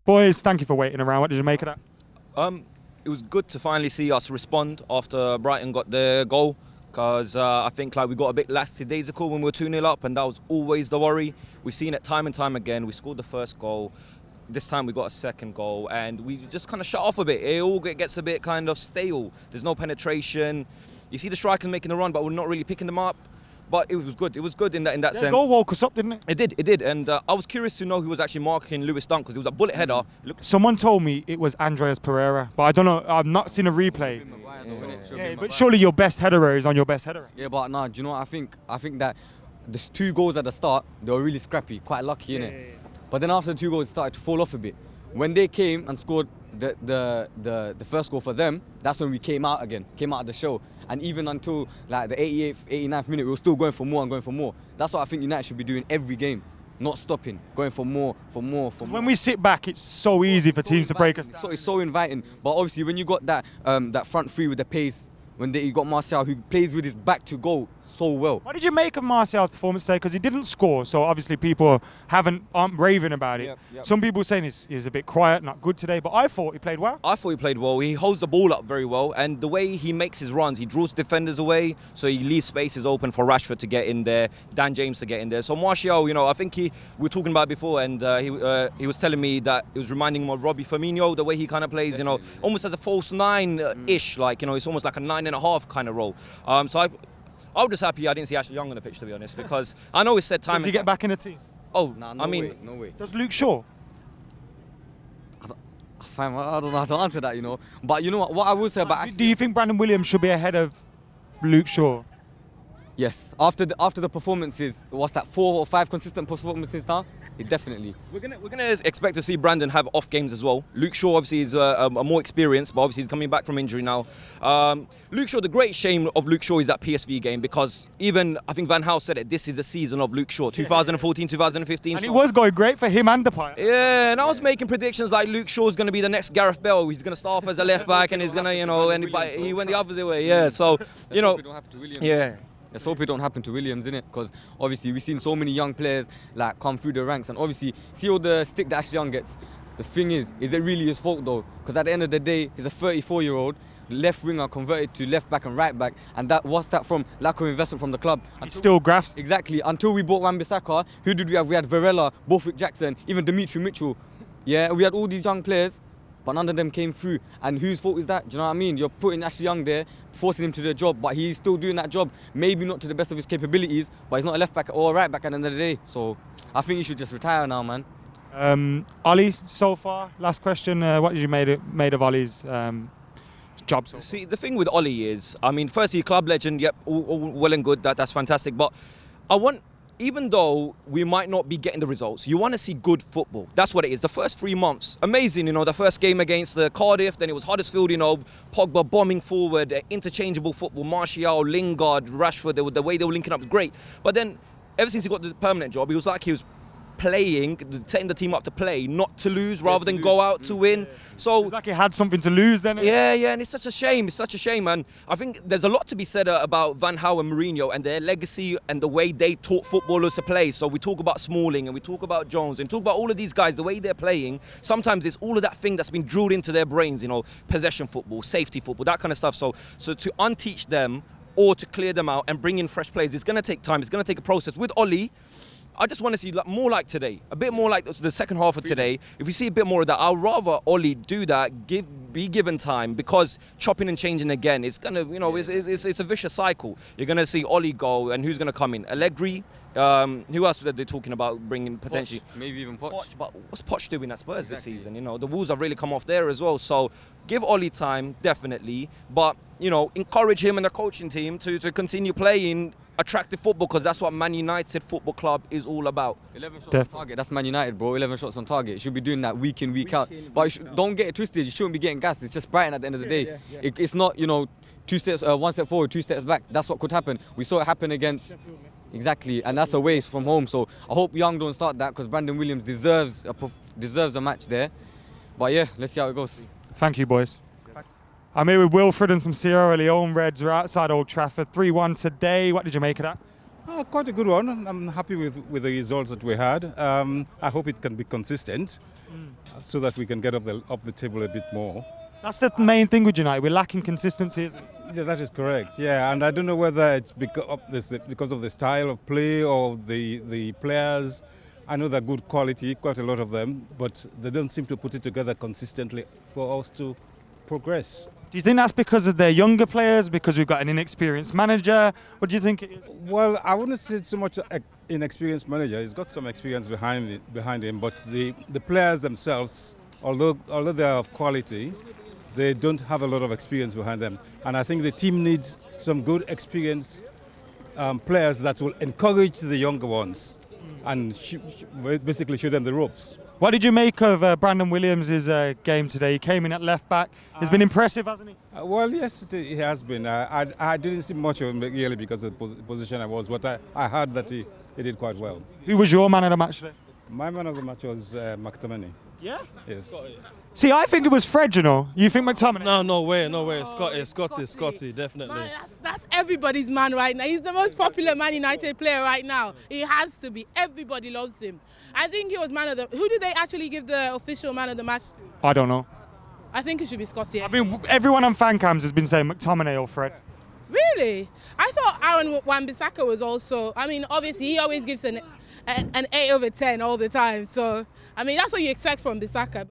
Boys, thank you for waiting around. What did you make of that? It was good to finally see us respond after Brighton got their goal, because I think we got a bit lackadaisical when we were 2-0 up, and that was always the worry. We've seen it time and time again. We scored the first goal. This time we got a second goal, and we just kind of shut off a bit. It all gets a bit kind of stale. There's no penetration. You see the strikers making the run, but we're not really picking them up. But it was good. It was good in that sense. The goal woke us up, didn't it? It did. And I was curious to know who was actually marking Lewis Dunk, because it was a bullet header. Someone told me it was Andreas Pereira, but I don't know. I've not seen a replay. Yeah, but surely your best header is on your best header. Yeah, but no, do you know what I think? I think that the 2 goals at the start, they were really scrappy, quite lucky, innit? Yeah. But then after the 2 goals, it started to fall off a bit. When they came and scored the first goal for them, that's when we came out of the show. And even until the 88th, 89th minute, we were still going for more and going for more. That's what I think United should be doing every game, not stopping, going for more. When we sit back, it's so easy for teams to break us down. So it's so inviting. But obviously, when you got that front three with the pace, when you got Martial, who plays with his back to goal so well. What did you make of Martial's performance today? Because he didn't score, so obviously people aren't raving about it. Yep. Some people saying he's a bit quiet, not good today, but I thought he played well. I thought he played well. He holds the ball up very well, and the way he makes his runs, he draws defenders away, so he leaves spaces open for Rashford to get in there, Dan James to get in there. So Martial, I think we were talking about it before, and he was telling me that it was reminding him of Robbie Firmino, the way he kind of plays, almost as a false 9-ish, it's almost like a 9.5 kind of role. So I was just happy I didn't see Ashley Young on the pitch, to be honest, because I know it's said time. Does he get back in the team? Oh, nah, no way. Does Luke Shaw? I don't know how to answer that, But you know what I will say about Ashley. Do you think Brandon Williams should be ahead of Luke Shaw? Yes. After the performances, what's that, 4 or 5 consistent performances now? Definitely. We're gonna expect to see Brandon have off games as well. Luke Shaw obviously is a more experienced, but obviously he's coming back from injury now. Luke Shaw, the great shame of Luke Shaw is that PSV game, because even I think Van Gaal said it. This is the season of Luke Shaw, 2014, 2015. And it was going great for him and Depay. Yeah, and I was making predictions like Luke Shaw's gonna be the next Gareth Bale. He's gonna start off as a left back, and he's gonna, but he went the other way. Yeah, so yeah. Let's hope it don't happen to Williams, innit? Because obviously we've seen so many young players come through the ranks, and obviously see all the stick that Ashley Young gets. The thing is it really his fault though? Because at the end of the day, he's a 34-year-old left winger converted to left back and right back, and what's that from? Lack of investment from the club. He still grafts. Exactly. Until we bought Wan-Bissaka, who did we have? We had Varela, Borthwick Jackson, even Dimitri Mitchell. Yeah, we had all these young players, but none of them came through. And whose fault is that? Do you know what I mean? You're putting Ashley Young there, forcing him to do the job, but he's still doing that job. Maybe not to the best of his capabilities, but he's not a left back or a right back at the end of the day. So I think he should just retire now, man. Ollie, so far, last question. What did you made of Ollie's job so far? See, the thing with Ollie is, firstly, club legend, yep, all well and good, that's fantastic. But even though we might not be getting the results, you want to see good football. That's what it is. The first 3 months, amazing. The first game against Cardiff, then it was Huddersfield, Pogba bombing forward, interchangeable football, Martial, Lingard, Rashford, the way they were linking up was great. But then, ever since he got the permanent job, he was like he was playing, setting the team up to play, not to lose, rather than go out to win. So it's like he had something to lose then. Yeah, and it's such a shame. It's such a shame, and I think there's a lot to be said about Van Gaal and Mourinho and their legacy and the way they taught footballers to play. So we talk about Smalling and we talk about Jones and talk about all of these guys, the way they're playing. Sometimes it's all of that thing that's been drilled into their brains, possession football, safety football, that kind of stuff. So to unteach them or to clear them out and bring in fresh players, it's going to take time. It's going to take a process. With Ollie, I just want to see more like today, a bit more like the second half of today. If we see a bit more of that, I'll rather Ollie do that, be given time, because chopping and changing again, it's gonna, it's a vicious cycle. You're gonna see Ollie go, and who's gonna come in? Allegri. Who else are they talking about bringing potentially? Poch, maybe even Poch. But what's Poch doing at Spurs this season? The Wolves have really come off there as well. So give Ollie time, definitely, but encourage him and the coaching team to continue playing attractive football, because that's what Man United Football Club is all about. 11 shots on target, that's Man United, bro. 11 shots on target. You should be doing that week in, week out. But don't get it twisted. You shouldn't be getting gassed. It's just Brighton at the end of the day. Yeah. It's not, 2 steps, 1 step forward, 2 steps back. That's what could happen. We saw it happen against. Exactly, and that's a waste from home. So I hope Young don't start that, because Brandon Williams deserves a match there. But yeah, let's see how it goes. Thank you, boys. I'm here with Wilfred and some Sierra Leone Reds. We're outside Old Trafford. 3-1 today. What did you make of that? Quite a good one. I'm happy with the results that we had. I hope it can be consistent so that we can get up the table a bit more. That's the main thing with United. We're lacking consistency, isn't it? Yeah, that is correct. Yeah, and I don't know whether it's because of the style of play or the players. I know they're good quality, quite a lot of them, but they don't seem to put it together consistently for us to progress. Do you think that's because of their younger players, because we've got an inexperienced manager? What do you think it is? Well, I wouldn't say so much inexperienced manager. He's got some experience behind him, but the players themselves, although they are of quality, they don't have a lot of experience behind them. And I think the team needs some good experienced players that will encourage the younger ones and basically show them the ropes. What did you make of Brandon Williams' game today? He came in at left back. He's been impressive, hasn't he? Well, yes, he has been. I didn't see much of him really because of the position I was, but I heard that he did quite well. Who was your man of the match today? My man of the match was McTominay. Yeah? Yes. See, I think it was Fred, you know. You think McTominay? No way. Scotty, definitely. Man, that's everybody's man right now. He's the most popular Man United player right now. He has to be. Everybody loves him. I think he was man of the... Who did they actually give the official man of the match to? I don't know. I think it should be Scotty. I mean, everyone on Fancams has been saying McTominay or Fred. Really? I thought Aaron Wan-Bissaka was also... I mean, obviously, he always gives an 8/10 all the time. So, I mean, that's what you expect from Bissaka.